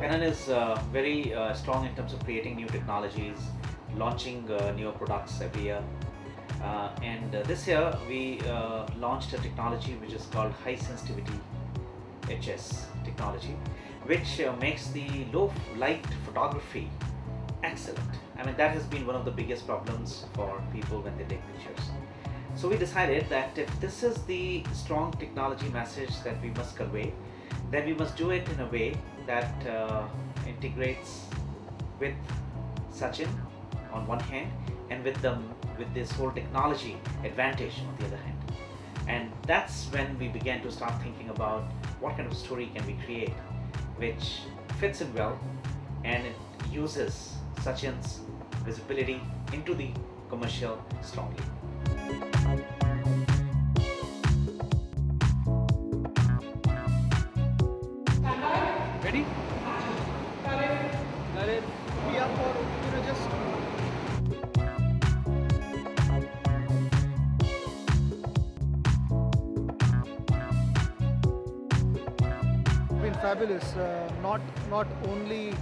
Canon is very strong in terms of creating new technologies, launching newer products every year. And this year we launched a technology which is called high sensitivity HS technology, which makes the low light photography excellent. I mean, that has been one of the biggest problems for people when they take pictures. So we decided that if this is the strong technology message that we must convey, then we must do it in a way that integrates with Sachin on one hand, and with this whole technology advantage on the other hand. And that's when we began to start thinking about what kind of story can we create which fits in well and it uses Sachin's visibility into the commercial strongly. Ready? Got it. We are for just. Been fabulous. Not only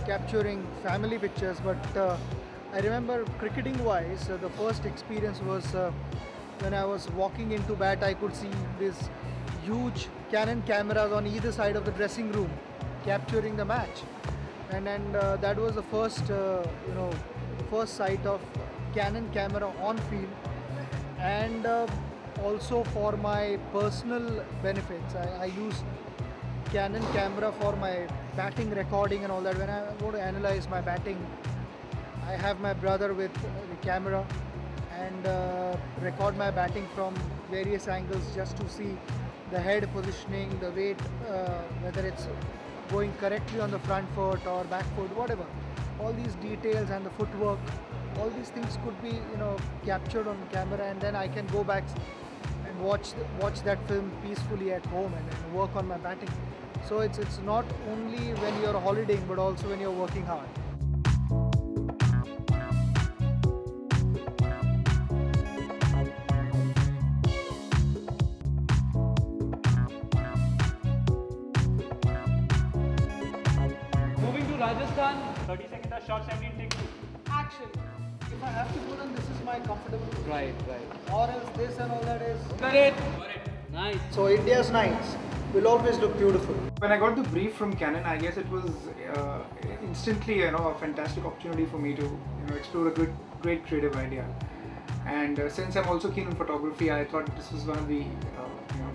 capturing family pictures, but I remember cricketing wise, the first experience was when I was walking into bat. I could see these huge Canon cameras on either side of the dressing room capturing the match, and that was the first first sight of Canon camera on field. And also for my personal benefits, I use Canon camera for my batting recording and all that. When I want to analyze my batting, I have my brother with the camera and record my batting from various angles just to see the head positioning, the weight, whether it's going correctly on the front foot or back foot, whatever. All these details and the footwork, all these things could be captured on camera, and then I can go back and watch that film peacefully at home and work on my batting. So it's not only when you're holidaying, but also when you're working hard. Moving to Rajasthan, 30 seconds of shot, 17, take 2. Action. If I have to go, then this is my comfortable position. Right. Or else this and all that is. Got it. Nice. So India's nights will always look beautiful. When I got the brief from Canon, I guess it was instantly a fantastic opportunity for me to explore a great creative idea. And since I'm also keen on photography, I thought this was one of the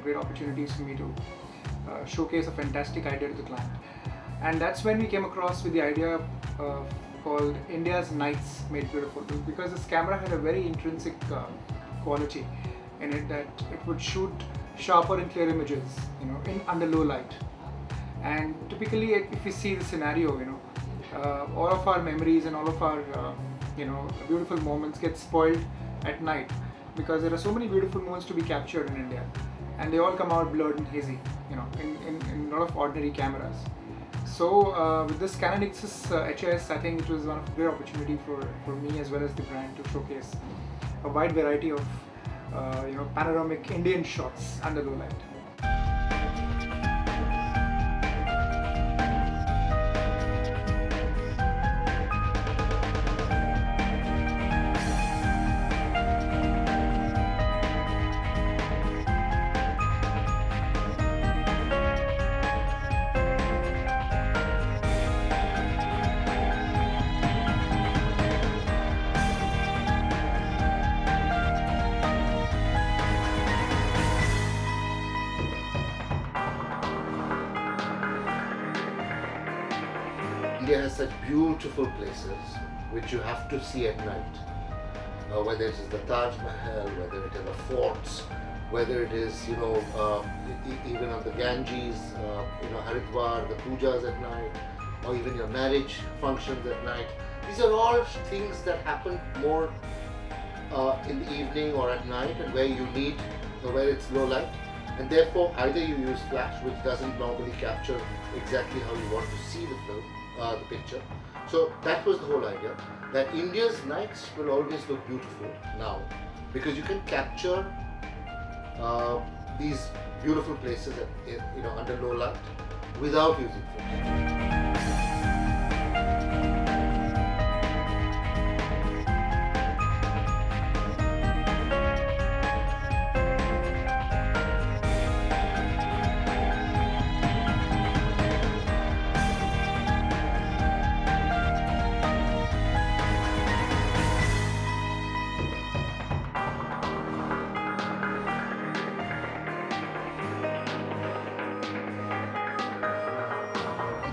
great opportunities for me to showcase a fantastic idea to the client. And that's when we came across with the idea called India's Nights Made Beautiful, because this camera had a very intrinsic quality in it, that it would shoot sharper and clear images under low light. And typically, if we see the scenario, all of our memories and all of our beautiful moments get spoiled at night, because there are so many beautiful moments to be captured in India, and they all come out blurred and hazy in a lot of ordinary cameras. So with this Canon XS HS, I think it was one of a great opportunity for me as well as the brand to showcase a wide variety of panoramic Indian shots under low light. India has such beautiful places which you have to see at night. Whether it is the Taj Mahal, whether it is the forts, whether it is even on the Ganges, Haridwar, the pujas at night, or even your marriage functions at night. These are all things that happen more in the evening or at night, and where you need, where it's low light, and therefore either you use flash, which doesn't normally capture exactly how you want to see the film, the picture. So that was the whole idea, that India's nights will always look beautiful now, because you can capture these beautiful places at, under low light without using flash.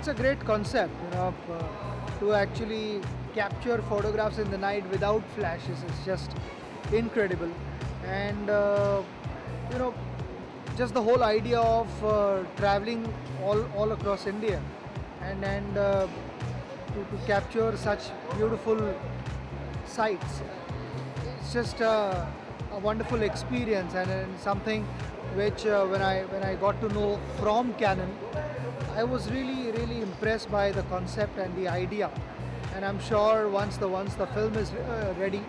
it's a great concept, to actually capture photographs in the night without flashes is just incredible. And just the whole idea of traveling all across India and to capture such beautiful sights. It's just a wonderful experience, and something which when I got to know from Canon, I was really impressed by the concept and the idea. And I'm sure once the film is ready,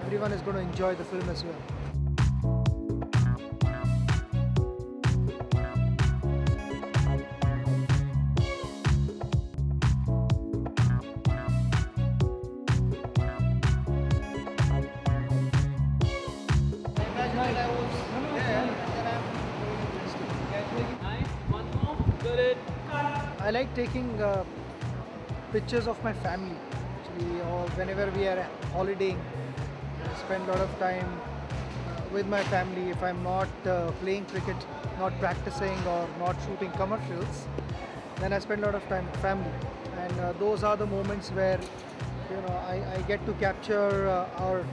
everyone is going to enjoy the film as well. I like taking pictures of my family, actually, or whenever we are holidaying. I spend a lot of time with my family. If I'm not playing cricket, not practicing, or not shooting commercials, then I spend a lot of time with family. And those are the moments where I get to capture our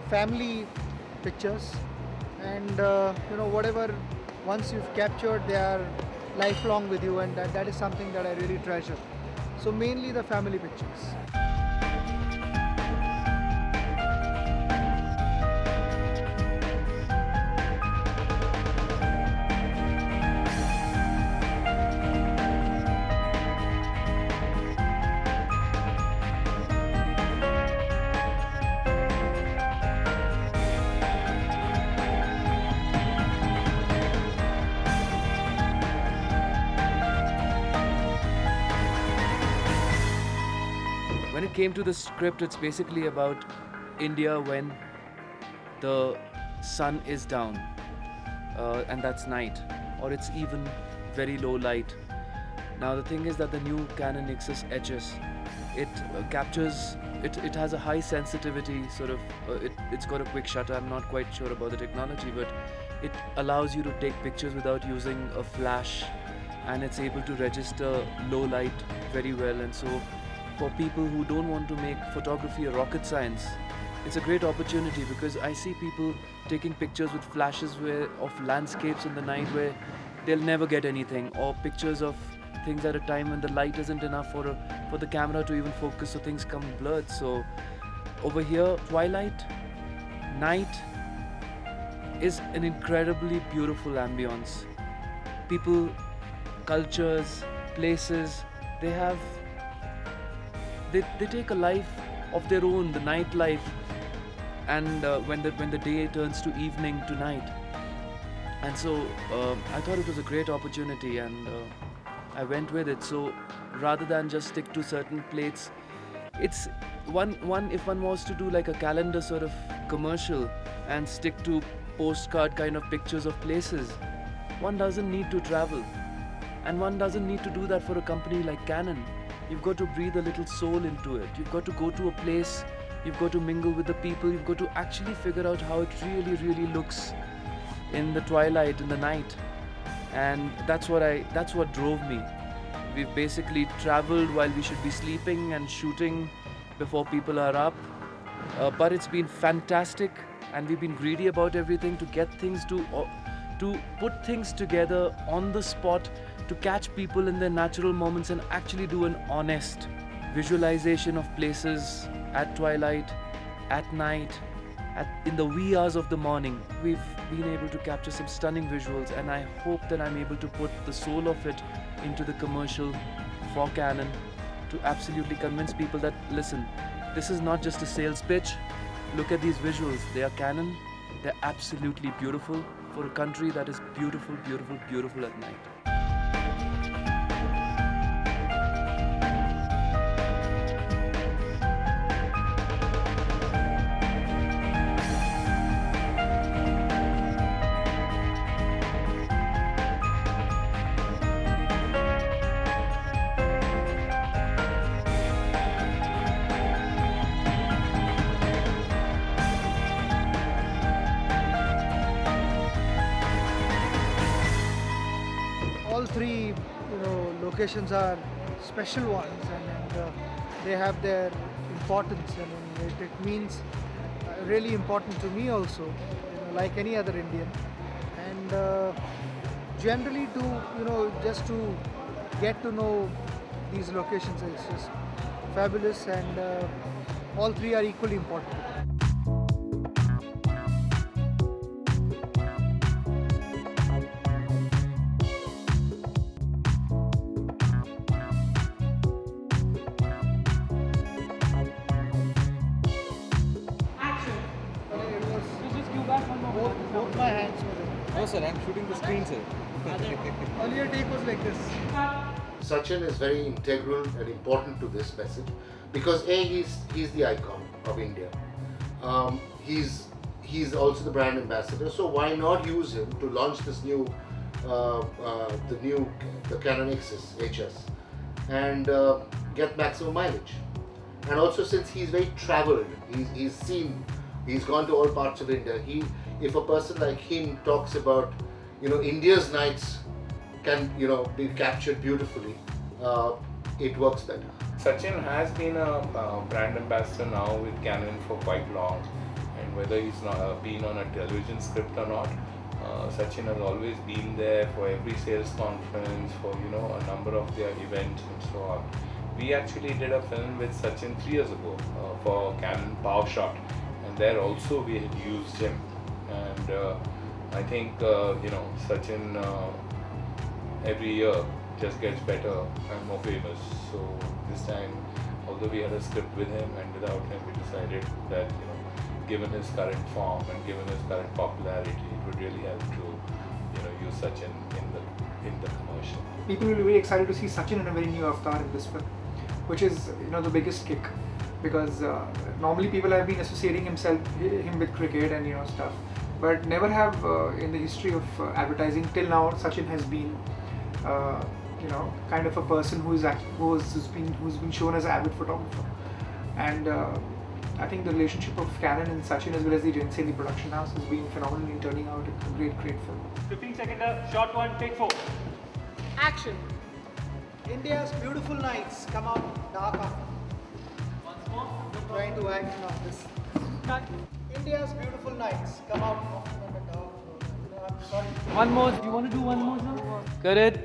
family pictures. And whatever once you've captured, they are lifelong with you, and that is something that I really treasure. So mainly the family pictures. When it came to the script, it's basically about India when the sun is down, and that's night, or it's even very low light. Now the thing is that the new Canon XS HS, it captures, it has a high sensitivity, it's got a quick shutter. I'm not quite sure about the technology, but it allows you to take pictures without using a flash, and it's able to register low light very well. And so for people who don't want to make photography a rocket science, it's a great opportunity, because I see people taking pictures with flashes of landscapes in the night where they'll never get anything, or pictures of things at a time when the light isn't enough for the camera to even focus, so things come blurred. So over here, twilight, night is an incredibly beautiful ambience. People, cultures, places, they take a life of their own, the night life, and when the day turns to evening to night. And so I thought it was a great opportunity, and I went with it. So rather than just stick to certain plates, it's if one was to do like a calendar sort of commercial and stick to postcard kind of pictures of places, one doesn't need to travel, and one doesn't need to do that for a company like Canon. You've got to breathe a little soul into it. You've got to go to a place, you've got to mingle with the people, you've got to actually figure out how it really looks in the twilight, in the night. And that's what drove me. We've basically traveled while we should be sleeping and shooting before people are up. But it's been fantastic, and we've been greedy about everything to get things to put things together on the spot, to catch people in their natural moments and actually do an honest visualization of places at twilight, at night, in the wee hours of the morning. We've been able to capture some stunning visuals, and I hope that I'm able to put the soul of it into the commercial for Canon, to absolutely convince people that, listen, this is not just a sales pitch. Look at these visuals. They are Canon. They're absolutely beautiful for a country that is beautiful at night. All three locations are special ones, and they have their importance, and it means really important to me also, like any other Indian. And generally, just to get to know these locations is just fabulous, and all three are equally important. Just cue back one more. Both my hands were there. No sir, I'm shooting the screen sir. Earlier take was like this. Sachin is very integral and important to this message because he's the icon of India. He's also the brand ambassador. So why not use him to launch this new the Canon HS and get maximum mileage. And also since he's very travelled, he's gone to all parts of India. If a person like him talks about India's nights can be captured beautifully, it works better. Sachin has been a brand ambassador now with Canon for quite long, and whether he's not been on a television script or not, Sachin has always been there for every sales conference, for a number of their events and so on. We actually did a film with Sachin 3 years ago for Canon PowerShot, and there also we had used him. And I think Sachin every year just gets better and more famous. So this time, although we had a script with him, and without him, we decided that given his current form and given his current popularity, it would really help to use Sachin in the commercial. People will be very excited to see Sachin in a very new avatar in this film, which is the biggest kick, because normally people have been associating him with cricket and stuff, but never have in the history of advertising till now Sachin has been kind of a person who's been shown as an avid photographer. And I think the relationship of Canon and Sachin, as well as the agency and the production house, has been phenomenal in turning out a great film. 15-second, shot one, take 4. Action! India's beautiful nights come out dark after. Once more. I'm trying to act on this. Cut. India's beautiful nights come out often on the dark. I'm sorry. One more. Do you want to do one more, sir? Correct.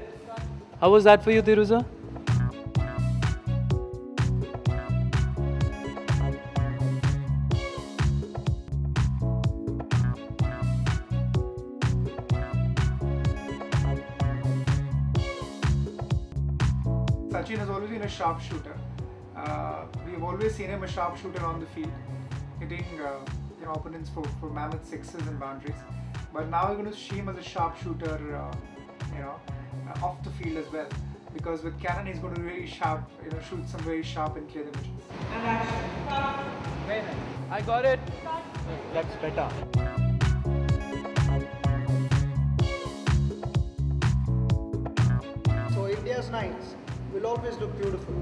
How was that for you, Thiruza? Sachin has always been a sharpshooter. We've always seen him a sharpshooter on the field, hitting opponents for mammoth sixes and boundaries. But now we're going to see him as a sharpshooter, off the field as well. Because with Canon, he's going to really shoot some very sharp and clear images. Very nice. I got it. That's better. So India's nights will always look beautiful.